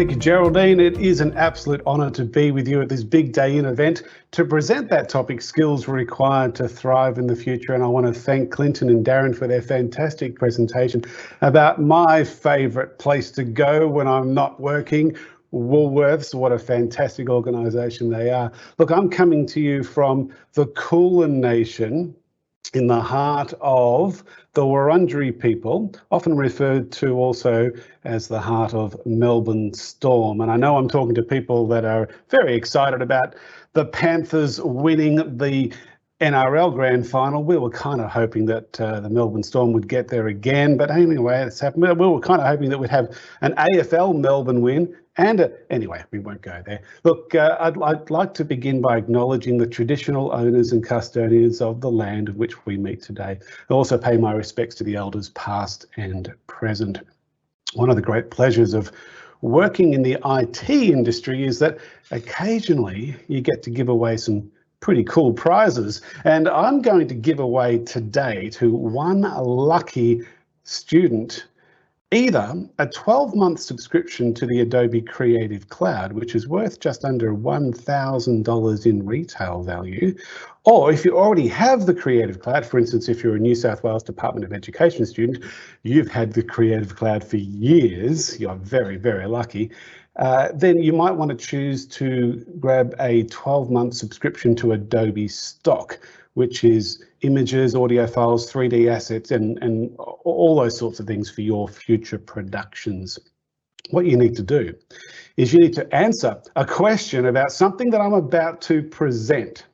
Thank you, Geraldine. It is an absolute honour to be with you at this big day in event to present that topic, skills required to thrive in the future. And I want to thank Clinton and Darren for their fantastic presentation about my favourite place to go when I'm not working, Woolworths. What a fantastic organisation they are. Look, I'm coming to you from the Kulin Nation in the heart of the Wurundjeri people, often referred to also as the heart of Melbourne Storm. And I know I'm talking to people that are very excited about the Panthers winning the NRL Grand Final. We were kind of hoping that the Melbourne Storm would get there again, but anyway, it's happened. We were kind of hoping that we'd have an AFL Melbourne win. And anyway, we won't go there. Look, I'd like to begin by acknowledging the traditional owners and custodians of the land in which we meet today. I also pay my respects to the elders past and present. One of the great pleasures of working in the IT industry is that occasionally you get to give away some pretty cool prizes. And I'm going to give away today to one lucky student either a 12-month subscription to the Adobe Creative Cloud, which is worth just under $1,000 in retail value, or if you already have the Creative Cloud, for instance, if you're a New South Wales Department of Education student, you've had the Creative Cloud for years, you're very, very lucky, then you might want to choose to grab a 12-month subscription to Adobe Stock, which is images, audio files, 3D assets, and all those sorts of things for your future productions. What you need to do is you need to answer a question about something that I'm about to present.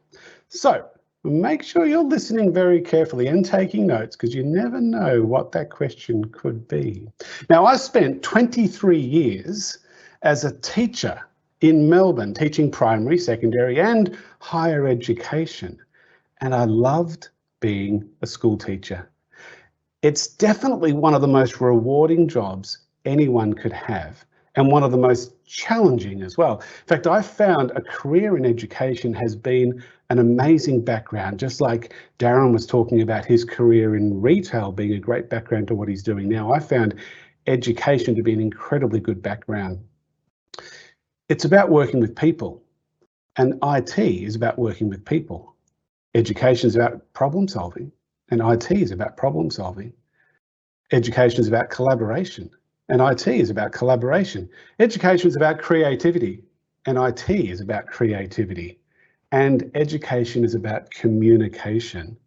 So make sure you're listening very carefully and taking notes, because you never know what that question could be. Now, I spent 23 years as a teacher in Melbourne, teaching primary, secondary, and higher education. And I loved being a school teacher. It's definitely one of the most rewarding jobs anyone could have, and one of the most challenging as well. In fact, I found a career in education has been an amazing background, just like Darren was talking about his career in retail being a great background to what he's doing now. I found education to be an incredibly good background. It's about working with people, and IT is about working with people. Education is about problem solving, and IT is about problem solving. Education is about collaboration, and IT is about collaboration. Education is about creativity, and IT is about creativity. And education is about communication,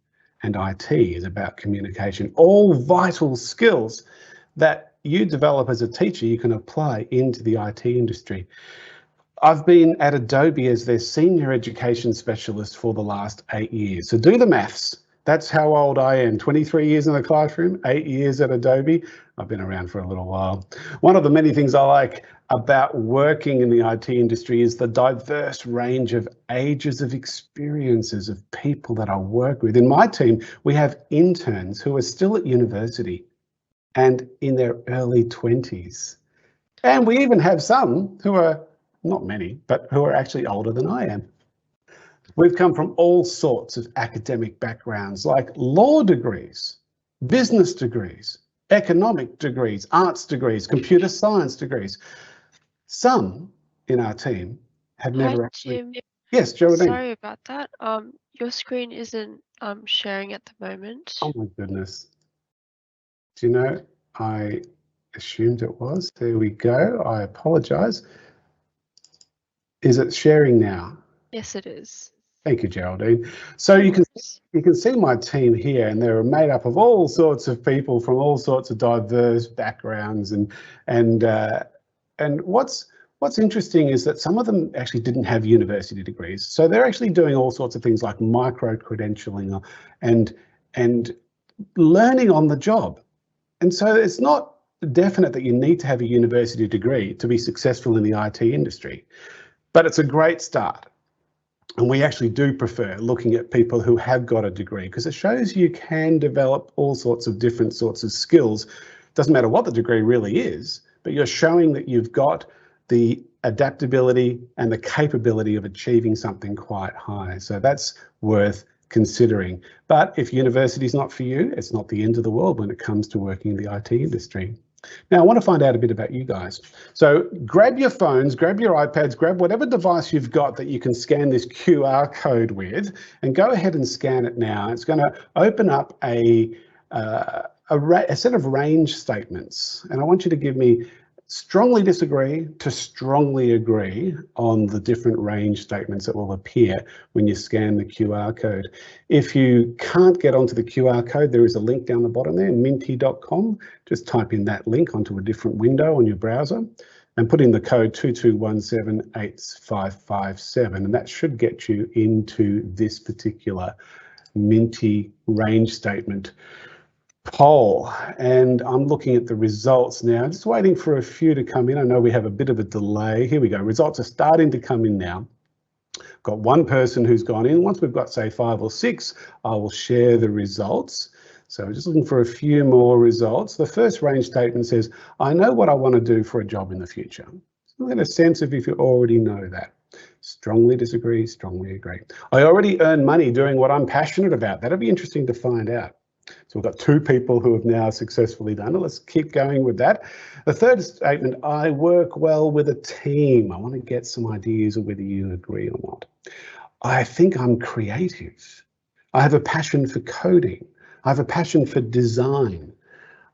and IT is about communication. All vital skills that you develop as a teacher, you can apply into the IT industry. I've been at Adobe as their senior education specialist for the last 8 years. So do the maths. That's how old I am. 23 years in the classroom, 8 years at Adobe. I've been around for a little while. One of the many things I like about working in the IT industry is the diverse range of ages of experiences of people that I work with. In my team, we have interns who are still at university and in their early 20s. And we even have some who are, not many, but who are actually older than I am. We've come from all sorts of academic backgrounds, like law degrees, business degrees, economic degrees, arts degrees, computer science degrees. Some in our team have never actually... Jim. Yes, Geraldine. Sorry about that. Your screen isn't sharing at the moment. Oh my goodness. Do you know, I assumed it was. There we go. I apologise. Is it sharing now? Yes, it is. Thank you, Geraldine. So you can see my team here, and they're made up of all sorts of people from all sorts of diverse backgrounds, and what's interesting is that some of them actually didn't have university degrees, so they're actually doing all sorts of things like micro credentialing and learning on the job. And so it's not definite that you need to have a university degree to be successful in the IT industry. But it's a great start. And we actually do prefer looking at people who have got a degree, because it shows you can develop all sorts of different sorts of skills. Doesn't matter what the degree really is, but you're showing that you've got the adaptability and the capability of achieving something quite high. So that's worth considering. But if university is not for you, it's not the end of the world when it comes to working in the IT industry. Now, I want to find out a bit about you guys. So grab your phones, grab your iPads, grab whatever device you've got that you can scan this QR code with, and go ahead and scan it now. It's going to open up a set of range statements, and I want you to give me strongly disagree to strongly agree on the different range statements that will appear when you scan the QR code. If you can't get onto the QR code, there is a link down the bottom there, minty.com. Just type in that link onto a different window on your browser and put in the code 22178557, and that should get you into this particular Minty range statement poll. And I'm looking at the results now, just waiting for a few to come in. I know we have a bit of a delay. Here we go. Results are starting to come in now. Got one person who's gone in. Once we've got, say, 5 or 6, I will share the results. So I'm just looking for a few more results. The first range statement says, I know what I want to do for a job in the future. So get a sense of if you already know that. Strongly disagree, strongly agree. I already earn money doing what I'm passionate about. That'll be interesting to find out. So we've got 2 people who have now successfully done it. Let's keep going with that. The third statement, I work well with a team. I want to get some ideas of whether you agree or not. I think I'm creative. I have a passion for coding. I have a passion for design.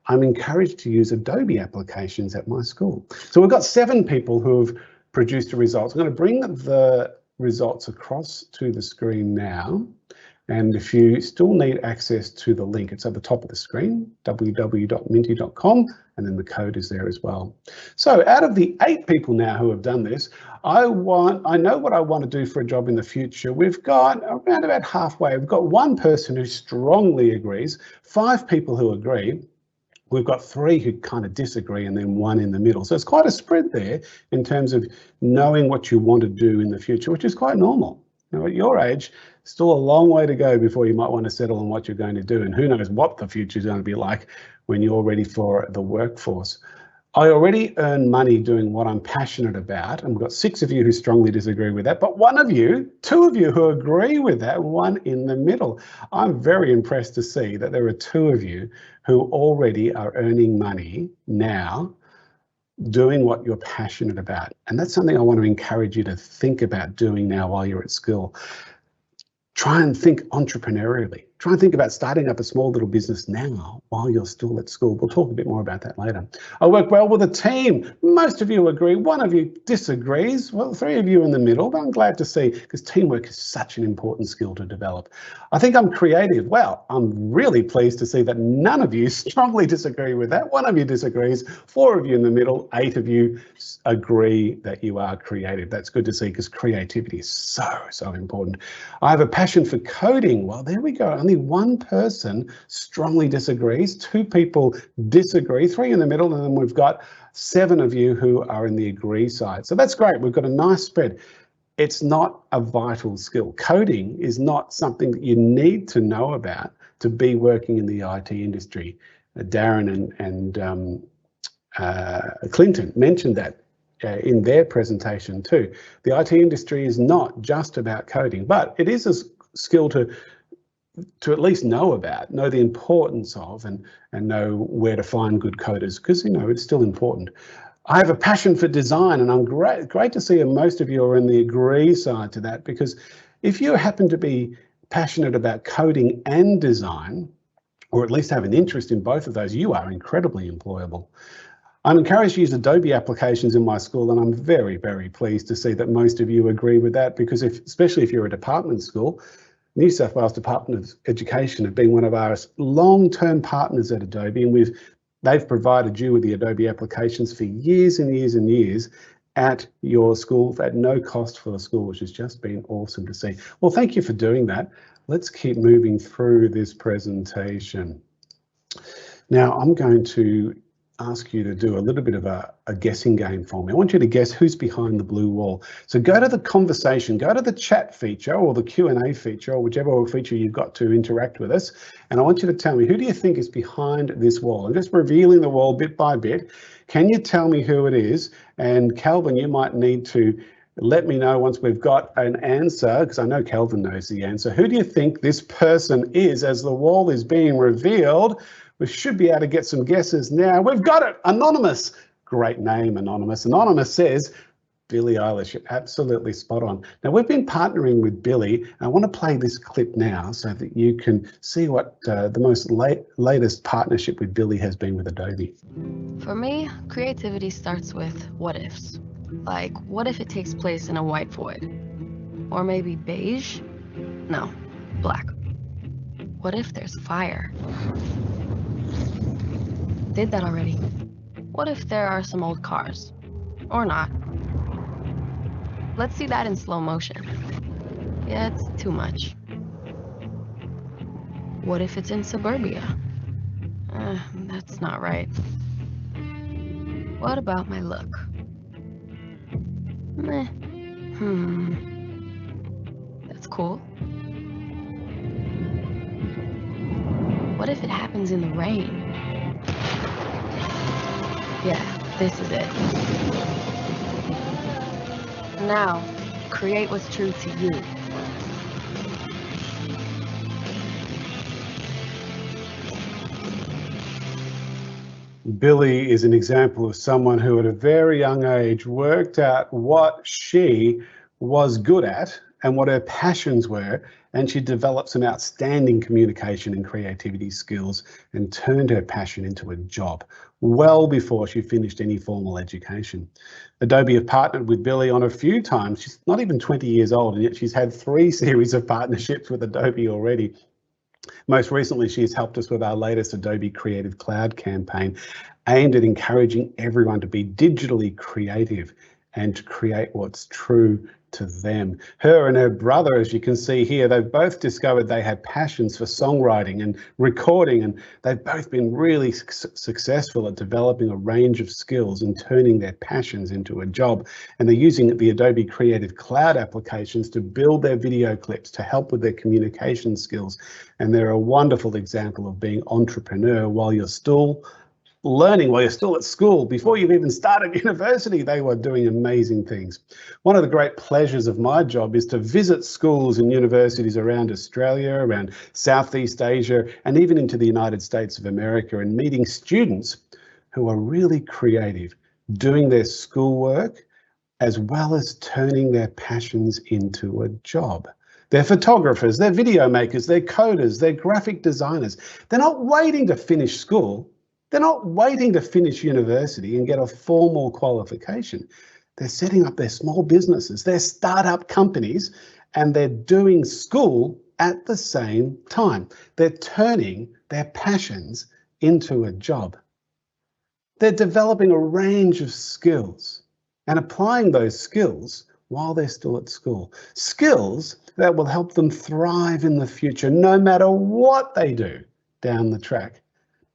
I'm encouraged to use Adobe applications at my school. So we've got 7 people who have produced the results. I'm going to bring the results across to the screen now. And if you still need access to the link, it's at the top of the screen, www.minty.com, and then the code is there as well. So out of the 8 people now who have done this, I know what I want to do for a job in the future. We've got around about halfway. We've got 1 person who strongly agrees, 5 people who agree. We've got 3 who kind of disagree, and then 1 in the middle. So it's quite a spread there in terms of knowing what you want to do in the future, which is quite normal. Now, at your age, still a long way to go before you might want to settle on what you're going to do, and who knows what the future is going to be like when you're ready for the workforce. I already earn money doing what I'm passionate about, and we've got 6 of you who strongly disagree with that, but 1 of you, 2 of you who agree with that, 1 in the middle. I'm very impressed to see that there are 2 of you who already are earning money now doing what you're passionate about. And that's something I want to encourage you to think about doing now while you're at school. Try and think entrepreneurially. Try and think about starting up a small little business now while you're still at school. We'll talk a bit more about that later. I work well with a team. Most of you agree. 1 of you disagrees. Well, 3 of you in the middle, but I'm glad to see, because teamwork is such an important skill to develop. I think I'm creative. Well, I'm really pleased to see that none of you strongly disagree with that. 1 of you disagrees, 4 of you in the middle, 8 of you agree that you are creative. That's good to see, because creativity is so important. I have a passion for coding. Well, there we go. Only 1 person strongly disagrees, 2 people disagree, 3 in the middle, and then we've got 7 of you who are in the agree side. So that's great. We've got a nice spread. It's not a vital skill. Coding is not something that you need to know about to be working in the IT industry. Darren and Clinton mentioned that in their presentation too. The IT industry is not just about coding, but it is a skill to at least know about, know the importance of, and know where to find good coders, because it's still important. I have a passion for design, and I'm great to see most of you are in the agree side to that, because if you happen to be passionate about coding and design, or at least have an interest in both of those, you are incredibly employable. I'm encouraged to use Adobe applications in my school, and I'm very pleased to see that most of you agree with that, because especially if you're a department school, New South Wales Department of Education have been one of our long-term partners at Adobe, and they've provided you with the Adobe applications for years and years and years at your school at no cost for the school, which has just been awesome to see. Well, thank you for doing that. Let's keep moving through this presentation. Now, I'm going to ask you to do a little bit of a guessing game for me. I want you to guess who's behind the blue wall. So go to the conversation, go to the chat feature or the Q&A feature, or whichever feature you've got to interact with us. And I want you to tell me, who do you think is behind this wall? I'm just revealing the wall bit by bit. Can you tell me who it is? And Calvin, you might need to let me know once we've got an answer, because I know Calvin knows the answer. Who do you think this person is as the wall is being revealed? We should be able to get some guesses now. We've got it. Anonymous. Great name, Anonymous. Anonymous says, Billie Eilish, you're absolutely spot on. Now, we've been partnering with Billie. I want to play this clip now so that you can see what the latest partnership with Billie has been with Adobe. For me, creativity starts with what ifs. Like, what if it takes place in a white void? Or maybe beige? No, black. What if there's fire? Did that already. What if there are some old cars? Or not? Let's see that in slow motion. Yeah, it's too much. What if it's in suburbia? That's not right. What about my look? Meh. That's cool. What if it happens in the rain? Yeah, this is it. Now, create what's true to you. Billie is an example of someone who at a very young age worked out what she was good at and what her passions were, and she developed some outstanding communication and creativity skills and turned her passion into a job well before she finished any formal education. Adobe have partnered with Billie on a few times. She's not even 20 years old, and yet she's had 3 series of partnerships with Adobe already. Most recently, she has helped us with our latest Adobe Creative Cloud campaign aimed at encouraging everyone to be digitally creative and to create what's true to them. Her and her brother, as you can see here, they've both discovered they had passions for songwriting and recording, and they've both been really successful at developing a range of skills and turning their passions into a job. And they're using the Adobe Creative Cloud applications to build their video clips to help with their communication skills. And they're a wonderful example of being entrepreneur while you're still learning, while you're still at school. Before you've even started university, they were doing amazing things. One of the great pleasures of my job is to visit schools and universities around Australia, around Southeast Asia, and even into the United States of America, and meeting students who are really creative, doing their schoolwork, as well as turning their passions into a job. They're photographers, they're video makers, they're coders, they're graphic designers. They're not waiting to finish school. They're not waiting to finish university and get a formal qualification. They're setting up their small businesses, their startup companies, and they're doing school at the same time. They're turning their passions into a job. They're developing a range of skills and applying those skills while they're still at school. Skills that will help them thrive in the future, no matter what they do down the track.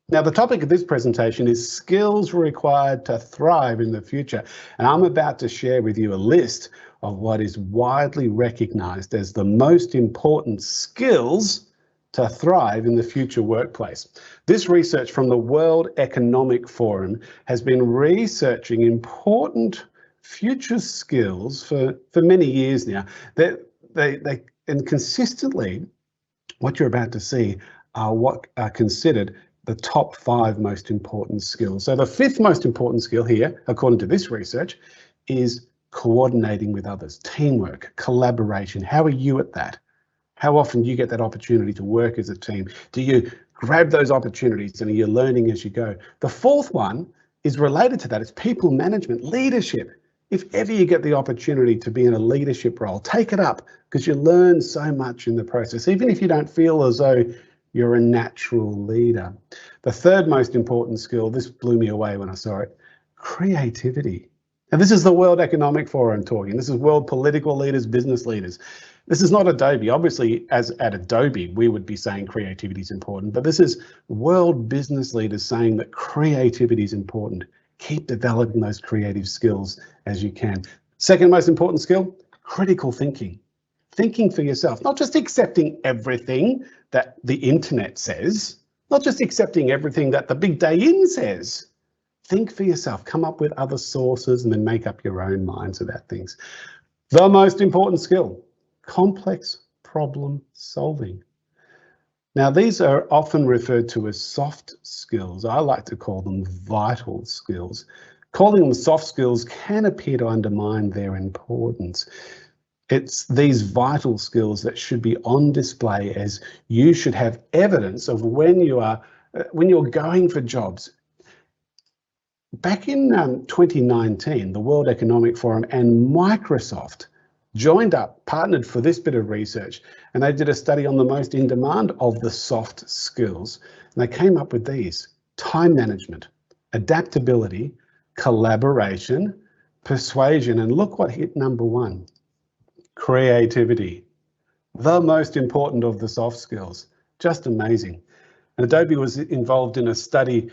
Now, the topic of this presentation is skills required to thrive in the future. And I'm about to share with you a list of what is widely recognized as the most important skills to thrive in the future workplace. This research from the World Economic Forum has been researching important future skills for many years now. And consistently, what you're about to see are what are considered the top 5 most important skills. So the 5th most important skill here, according to this research, is coordinating with others, teamwork, collaboration. How are you at that? How often do you get that opportunity to work as a team? Do you grab those opportunities and are you learning as you go? The 4th one is related to that. It's people management, leadership. If ever you get the opportunity to be in a leadership role, take it up because you learn so much in the process, even if you don't feel as though you're a natural leader. The 3rd most important skill, this blew me away when I saw it, creativity. And this is the World Economic Forum talking. This is world political leaders, business leaders. This is not Adobe. Obviously, as at Adobe, we would be saying creativity is important, but this is world business leaders saying that creativity is important. Keep developing those creative skills as you can. 2nd most important skill, critical thinking. Thinking for yourself, not just accepting everything that the internet says, not just accepting everything that the big day in says. Think for yourself, come up with other sources and then make up your own minds about things. The most important skill, complex problem solving. Now, these are often referred to as soft skills. I like to call them vital skills. Calling them soft skills can appear to undermine their importance. It's these vital skills that should be on display, as you should have evidence of when you're going for jobs. Back in 2019, the World Economic Forum and Microsoft joined up, partnered for this bit of research, and they did a study on the most in demand of the soft skills. And they came up with these: time management, adaptability, collaboration, persuasion, and look what hit number one: creativity. The most important of the soft skills. Just amazing. And Adobe was involved in a study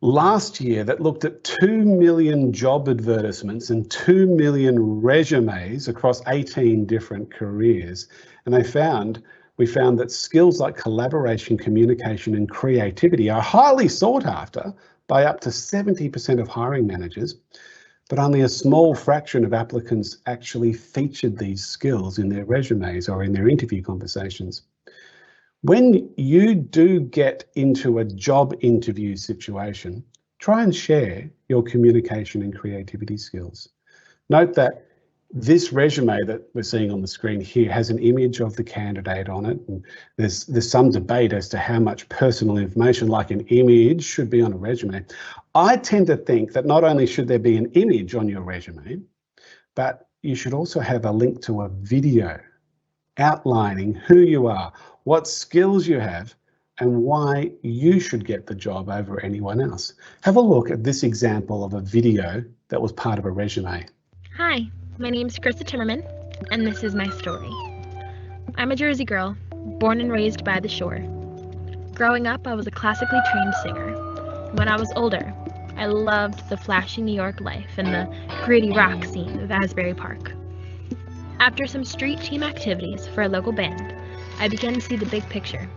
last year that looked at 2 million job advertisements and 2 million resumes across 18 different careers. And we found that skills like collaboration, communication, and creativity are highly sought after by up to 70% of hiring managers, but only a small fraction of applicants actually featured these skills in their resumes or in their interview conversations. When you do get into a job interview situation, try and share your communication and creativity skills. Note that this resume that we're seeing on the screen here has an image of the candidate on it, and there's some debate as to how much personal information, like an image, should be on a resume. I tend to think that not only should there be an image on your resume, but you should also have a link to a video outlining who you are, what skills you have, and why you should get the job over anyone else. Have a look at this example of a video that was part of a resume. Hi, my name is Krista Timmerman, and this is my story. I'm a Jersey girl, born and raised by the shore. Growing up, I was a classically trained singer. When I was older, I loved the flashy New York life and the gritty rock scene of Asbury Park. After some street team activities for a local band, I began to see the big picture,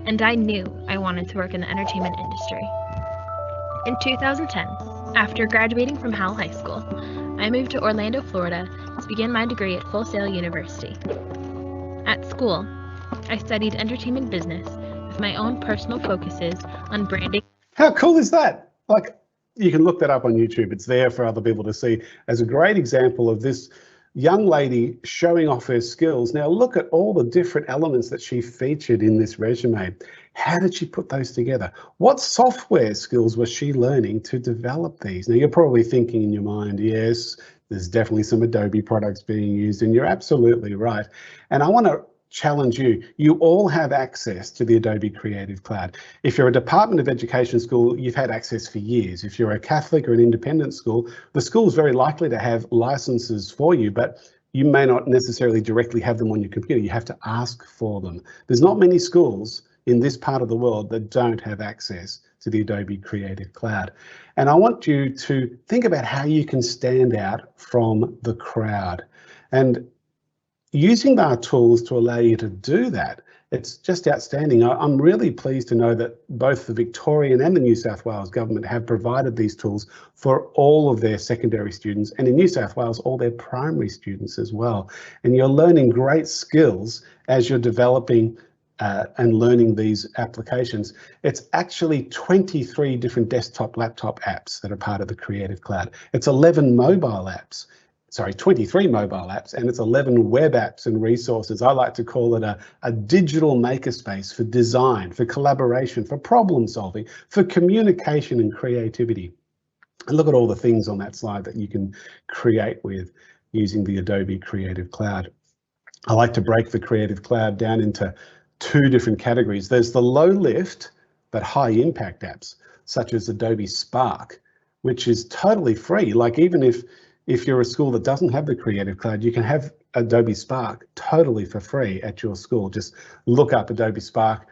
and I knew I wanted to work in the entertainment industry. In 2010, after graduating from Howell High School, I moved to Orlando, Florida to begin my degree at Full Sail University. At school, I studied entertainment business with my own personal focuses on branding. How cool is that? Like, you can look that up on YouTube. It's there for other people to see as a great example of this young lady showing off her skills. Now look at all the different elements that she featured in this resume. How did she put those together? What software skills was she learning to develop these? Now you're probably thinking in your mind, yes, there's definitely some Adobe products being used, and you're absolutely right. And I want to challenge you. You all have access to the Adobe Creative Cloud. If you're a Department of Education school, you've had access for years. If you're a Catholic or an independent school, the school is very likely to have licenses for you, but you may not necessarily directly have them on your computer. You have to ask for them. There's not many schools in this part of the world that don't have access to the Adobe Creative Cloud. And I want you to think about how you can stand out from the crowd. And using our tools to allow you to do that, it's just outstanding. I'm really pleased to know that both the Victorian and the New South Wales government have provided these tools for all of their secondary students, and in New South Wales, all their primary students as well. And you're learning great skills as you're developing and learning these applications. It's actually 23 different desktop, laptop apps that are part of the Creative Cloud. It's 11 mobile apps. Sorry, 23 mobile apps, and it's 11 web apps and resources. I like to call it a digital makerspace for design, for collaboration, for problem solving, for communication and creativity. And look at all the things on that slide that you can create with using the Adobe Creative Cloud. I like to break the Creative Cloud down into two different categories. There's the low lift but high impact apps, such as Adobe Spark, which is totally free. Like, even if you're a school that doesn't have the Creative Cloud, you can have Adobe Spark totally for free at your school. Just look up Adobe Spark,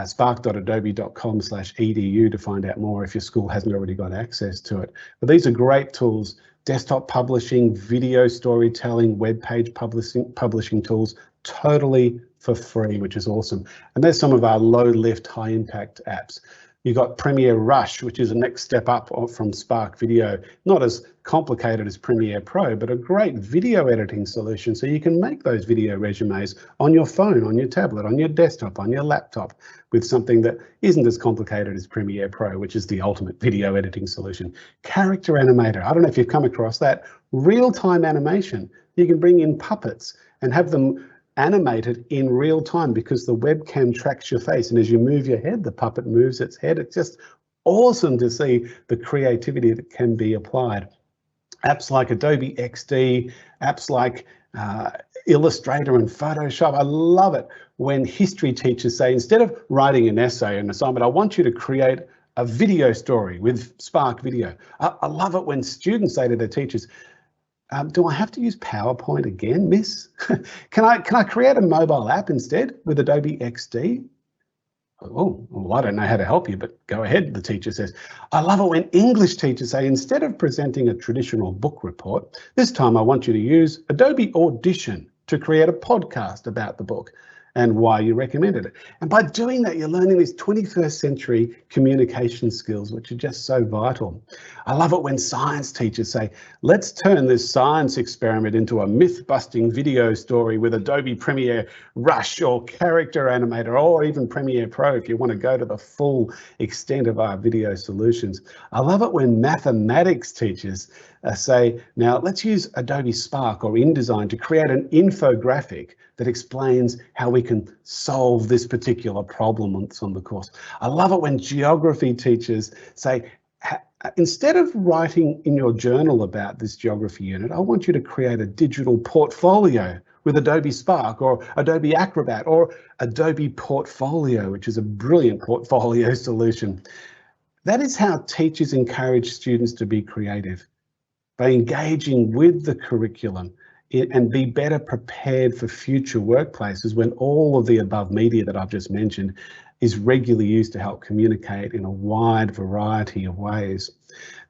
spark.adobe.com/edu to find out more if your school hasn't already got access to it. But these are great tools: desktop publishing, video storytelling, web page publishing tools, totally for free, which is awesome. And there's some of our low lift, high impact apps. You got Premiere Rush, which is a next step up from Spark Video. Not as complicated as Premiere Pro, but a great video editing solution. So you can make those video resumes on your phone, on your tablet, on your desktop, on your laptop, with something that isn't as complicated as Premiere Pro, which is the ultimate video editing solution. Character Animator, I don't know if you've come across that. Real-time animation. You can bring in puppets and have them animated in real time because the webcam tracks your face, and as you move your head, the puppet moves its head. It's just awesome to see the creativity that can be applied. Apps like Adobe XD, apps like Illustrator and Photoshop. I love it when history teachers say, instead of writing an essay, an assignment, I want you to create a video story with Spark Video. I love it when students say to their teachers, do I have to use PowerPoint again, miss? Can I create a mobile app instead with Adobe XD? Oh, well, I don't know how to help you, but go ahead, the teacher says. I love it when English teachers say, instead of presenting a traditional book report, this time I want you to use Adobe Audition to create a podcast about the book and why you recommended it. And by doing that, you're learning these 21st century communication skills, which are just so vital. I love it when science teachers say, let's turn this science experiment into a myth-busting video story with Adobe Premiere Rush or Character Animator, or even Premiere Pro if you want to go to the full extent of our video solutions. I love it when mathematics teachers say, now let's use Adobe Spark or InDesign to create an infographic that explains how we can solve this particular problem that's on the course. I love it when geography teachers say, instead of writing in your journal about this geography unit, I want you to create a digital portfolio with Adobe Spark or Adobe Acrobat or Adobe Portfolio, which is a brilliant portfolio solution. That is how teachers encourage students to be creative, by engaging with the curriculum and be better prepared for future workplaces when all of the above media that I've just mentioned is regularly used to help communicate in a wide variety of ways.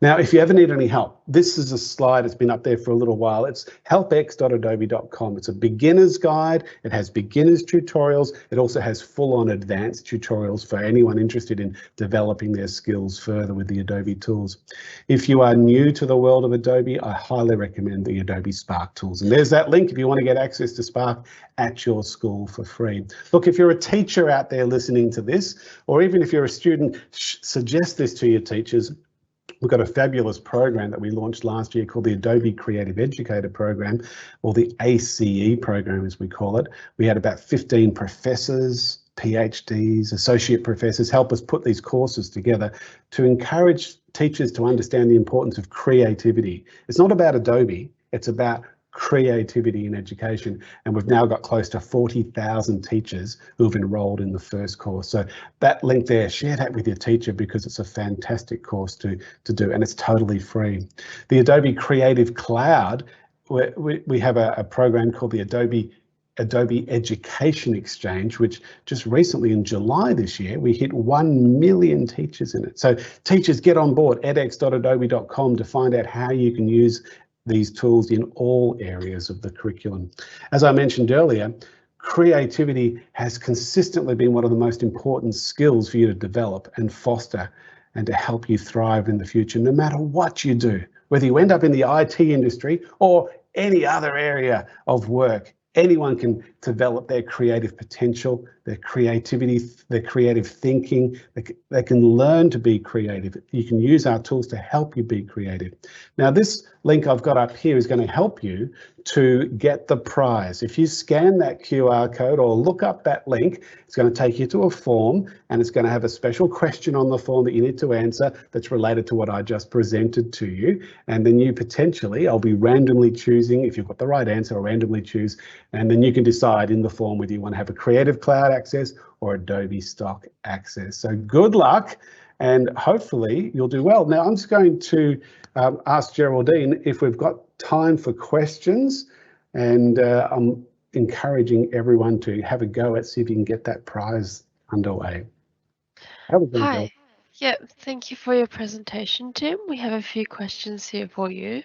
Now, if you ever need any help, this is a slide that's been up there for a little while. It's helpx.adobe.com. It's a beginner's guide. It has beginner's tutorials. It also has full-on advanced tutorials for anyone interested in developing their skills further with the Adobe tools. If you are new to the world of Adobe, I highly recommend the Adobe Spark tools. And there's that link if you want to get access to Spark at your school for free. Look, if you're a teacher out there listening to this, or even if you're a student, suggest this to your teachers. We've got a fabulous program that we launched last year called the Adobe Creative Educator program, or the ACE program as we call it. We had about 15 professors, PhDs, associate professors help us put these courses together to encourage teachers to understand the importance of creativity. It's not about Adobe, it's about creativity in education, and we've now got close to 40,000 teachers who've enrolled in the first course. So that link there, share that with your teacher because it's a fantastic course to do, and it's totally free. The Adobe Creative Cloud, we have a program called the Adobe Education Exchange, which just recently in July this year, we hit 1 million teachers in it. So teachers, get on board, edx.adobe.com to find out how you can use these tools in all areas of the curriculum. As I mentioned earlier, creativity has consistently been one of the most important skills for you to develop and foster and to help you thrive in the future, no matter what you do, whether you end up in the IT industry or any other area of work. Anyone can develop their creative potential, their creativity, their creative thinking. They can learn to be creative. You can use our tools to help you be creative. Now, this link I've got up here is going to help you to get the prize. If you scan that QR code or look up that link, it's going to take you to a form, and it's going to have a special question on the form that you need to answer that's related to what I just presented to you. And then you potentially, I'll be randomly choosing, if you've got the right answer, I'll randomly choose, and then you can decide in the form whether you want to have a Creative Cloud access or Adobe Stock access. So good luck, and hopefully you'll do well. Now I'm just going to ask Geraldine if we've got time for questions, and I'm encouraging everyone to have a go at see if you can get that prize underway. Hi. Yeah, thank you for your presentation, Tim. We have a few questions here for you.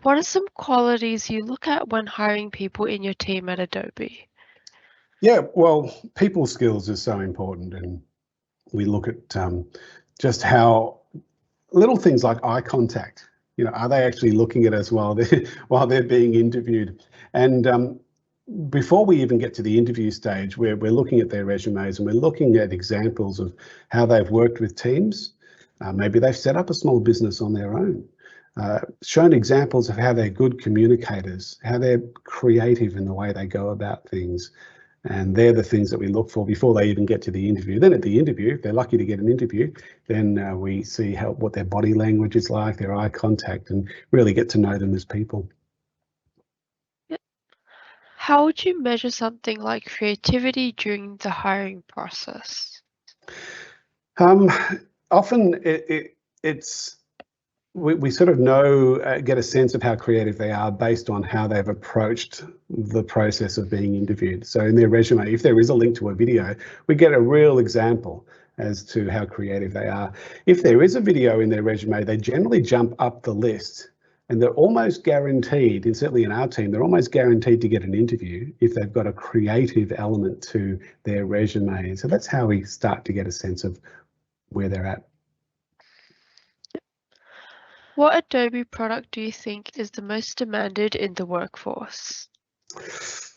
What are some qualities you look at when hiring people in your team at Adobe? Yeah, well, people skills is so important, and We look at just how little things like eye contact, are they actually looking at us while they're being interviewed? And before we even get to the interview stage, we're looking at their resumes and we're looking at examples of how they've worked with teams. Maybe they've set up a small business on their own. Shown examples of how they're good communicators, how they're creative in the way they go about things. And they're the things that we look for before they even get to the interview. Then at the interview, if they're lucky to get an interview, then we see what their body language is like, their eye contact, and really get to know them as people. How would you measure something like creativity during the hiring process? Often it's we sort of know, get a sense of how creative they are based on how they've approached the process of being interviewed. So in their resume, if there is a link to a video, we get a real example as to how creative they are. If there is a video in their resume, they generally jump up the list, and they're almost guaranteed, and certainly in our team, they're almost guaranteed to get an interview if they've got a creative element to their resume. So that's how we start to get a sense of where they're at. What Adobe product do you think is the most demanded in the workforce?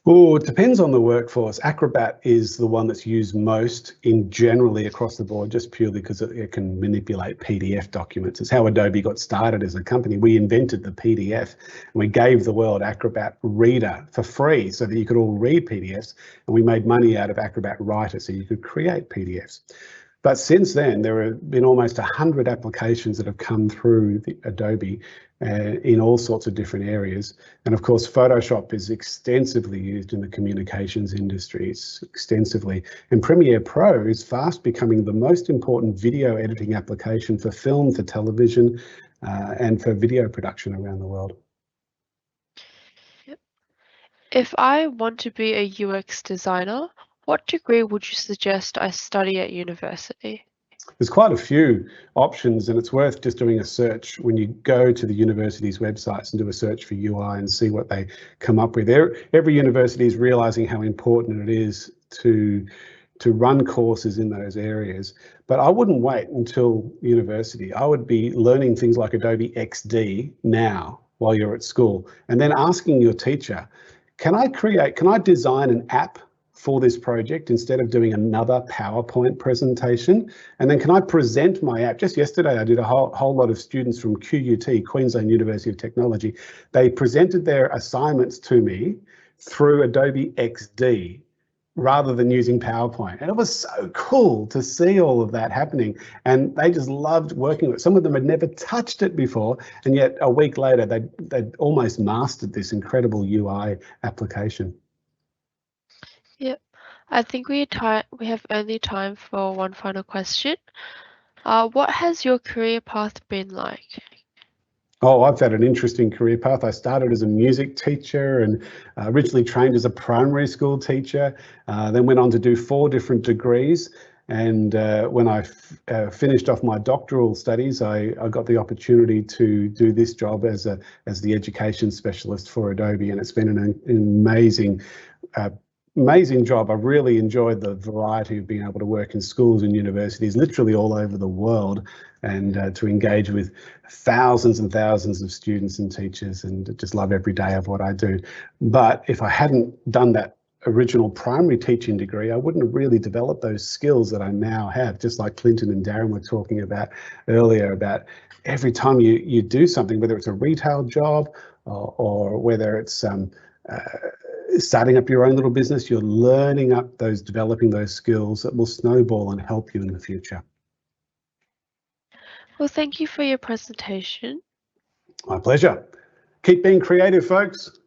Oh, it depends on the workforce. Acrobat is the one that's used most generally across the board, just purely because it can manipulate PDF documents. It's how Adobe got started as a company. We invented the PDF and we gave the world Acrobat Reader for free so that you could all read PDFs, and we made money out of Acrobat Writer so you could create PDFs. But since then, there have been almost 100 applications that have come through the Adobe in all sorts of different areas. And of course, Photoshop is extensively used in the communications industries, extensively. And Premiere Pro is fast becoming the most important video editing application for film, for television, and for video production around the world. Yep. If I want to be a UX designer, what degree would you suggest I study at university? There's quite a few options, and it's worth just doing a search when you go to the university's websites and do a search for UI and see what they come up with. Every university is realizing how important it is to run courses in those areas, but I wouldn't wait until university. I would be learning things like Adobe XD now while you're at school, and then asking your teacher, can I design an app for this project instead of doing another PowerPoint presentation? And then can I present my app? Just yesterday, I did a whole lot of students from QUT, Queensland University of Technology. They presented their assignments to me through Adobe XD rather than using PowerPoint. And it was so cool to see all of that happening. And they just loved working with it. Some of them had never touched it before, and yet a week later, they'd almost mastered this incredible UI application. Yep, I think we have only time for one final question. What has your career path been like? Oh, I've had an interesting career path. I started as a music teacher and originally trained as a primary school teacher, then went on to do 4 different degrees. And when I finished off my doctoral studies, I got the opportunity to do this job as the education specialist for Adobe, and it's been an amazing job. I've really enjoyed the variety of being able to work in schools and universities literally all over the world, and to engage with thousands and thousands of students and teachers, and just love every day of what I do. But if I hadn't done that original primary teaching degree, I wouldn't have really developed those skills that I now have, just like Clinton and Darren were talking about earlier, about every time you do something, whether it's a retail job or whether it's starting up your own little business, you're developing those skills that will snowball and help you in the future. Well, thank you for your presentation. My pleasure. Keep being creative, folks.